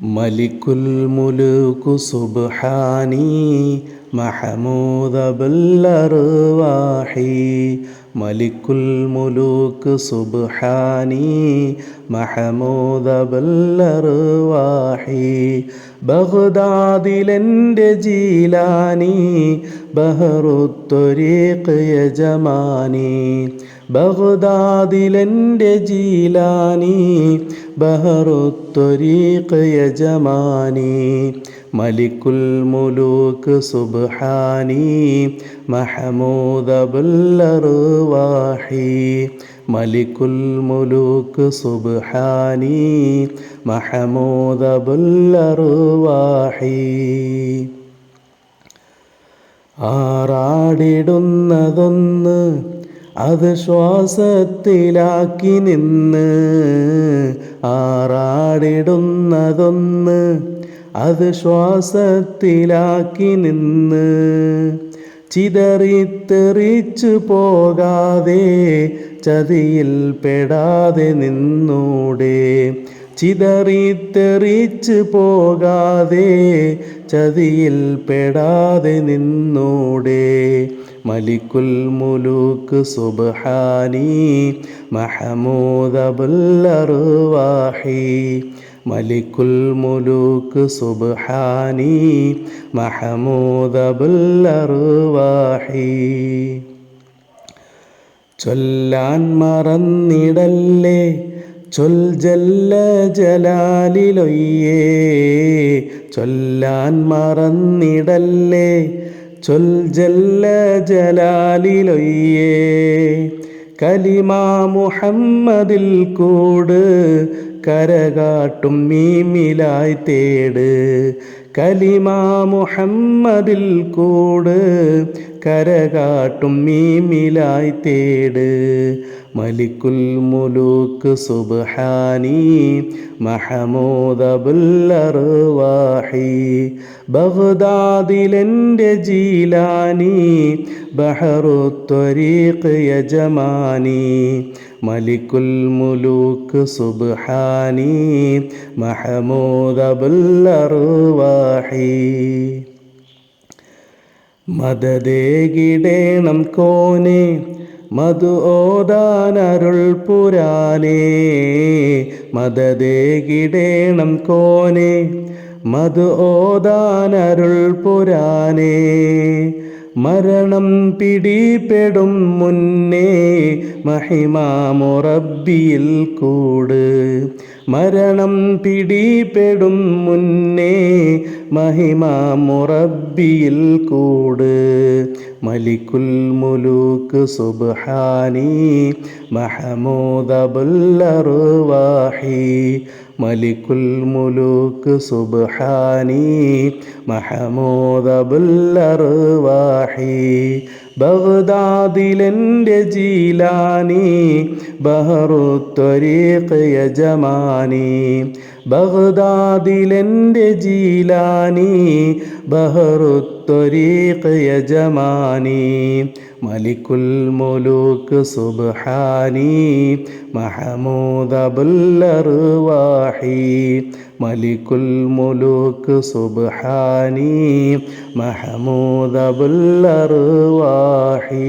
മലിക്കുൽ മുലൂകു സുബ്ഹാനി മഹമൂദ ബിൽ അർവാഹി. മലിക്കുൽ മുലൂക് സുബ്ഹാനി മഹമൂദ ബിൽ അർവാഹി. ബഗ്ദാദിലെൻ്റെ ജീലാനി ബഹറുത്തൊരീഖ് യജമാനി. ബഗ്ദാദിലെൻ്റെ ജീലാനി ബഹറുത്തൊരീഖ് യജമാനി. മലിക്കുൽ മുലൂക് സുബ്ഹാനി മഹമൂദ ബിൽ അർവാഹി. മലിക്കുൽ മുലൂക് സുബ്ഹാനി മഹമൂദ ബിൽ അർവാഹി. ആറാടിടുന്നതൊന്ന് അത് ശ്വാസത്തിലാക്കി നിന്ന്. ആറാടിടുന്നതൊന്ന് അത് ശ്വാസത്തിലാക്കി നിന്ന്. ചിതറിത്തെറിച്ചു പോകാതെ ചതിയിൽ പെടാതെ നിന്നൂടെ. ചിതറിത്തെറിച്ചു പോകാതെ ചതിയിൽ പെടാതെ നിന്നൂടെ. മലിക്കുൽ മുലൂക് സുബ്ഹാനി മഹമൂദ ബിൽ അർവാഹി. മലിക്കുൽ മുലൂക് സുബ്ഹാനി മഹമൂദ ബിൽ അർവാഹി. ചൊല്ലാൻ മറന്നിടല്ലേ ചൊൽ ജല്ല ജലാലിലൊയ്യേ. ചൊല്ലാൻ മറന്നിടല്ലേ ചൊൽ ജല്ല ജലാലിലൊയ്യേ. കലിമാ മുഹമ്മദിൽ കൂട് കരകാട്ടും മീമിലായി തേട്. കലിമാ മുഹമ്മദിൽ കൂട് കരകാട്ടും മീമിലായി തേട്. മലിക്കുൽ മുലൂക് സുബ്ഹാനി മഹമൂദ ബിൽ അർവാഹി. ബഗ്ദാദിലെൻ്റെ ജീലാനി ബഹറുത്തൊരീഖ് യജമാനി. മലിക്കുൽ മുലൂക് സുബ്ഹാനി മഹമൂദ ബിൽ അർവാഹി. മദദേകിടേണം കോനെ മധു ഓതാനരുൾ പുരാനേ. മദദേകിടേണം കോനെ മധു ഓതാനരുൾ പുരാനേ. മരണം പിടിപെടും മുന്നേ മഹിമാമുറബ്ബിയിൽ കൂട്. മരണം പിടിപെടും മുന്നേ മഹിമാമുറബ്ബിയിൽ കൂട്. മലിക്കുൽ മുലൂക് സുബ്ഹാനി മഹമൂദ ബിൽ അർവാഹി. മലിക്കുൽ മുലൂക് സുബ്ഹാനി മഹമൂദ ബിൽ അർവാഹി. ബഗ്ദാദിലെൻ്റെ ജീലാനി ബഹറുത്തൊരീഖ് യജമാനി. ബഗ്ദാദിലെൻ്റെ ജീലാനി ബഹറുത്തൊരീഖ് യജമാനി. മലിക്കുൽ മുലൂക് സുബ്ഹാനി മഹമൂദ ബിൽ അർവാഹി. മലിക്കുൽ മുലൂക് സുബ്ഹാനി മഹമൂദ ബിൽ അർവാഹി.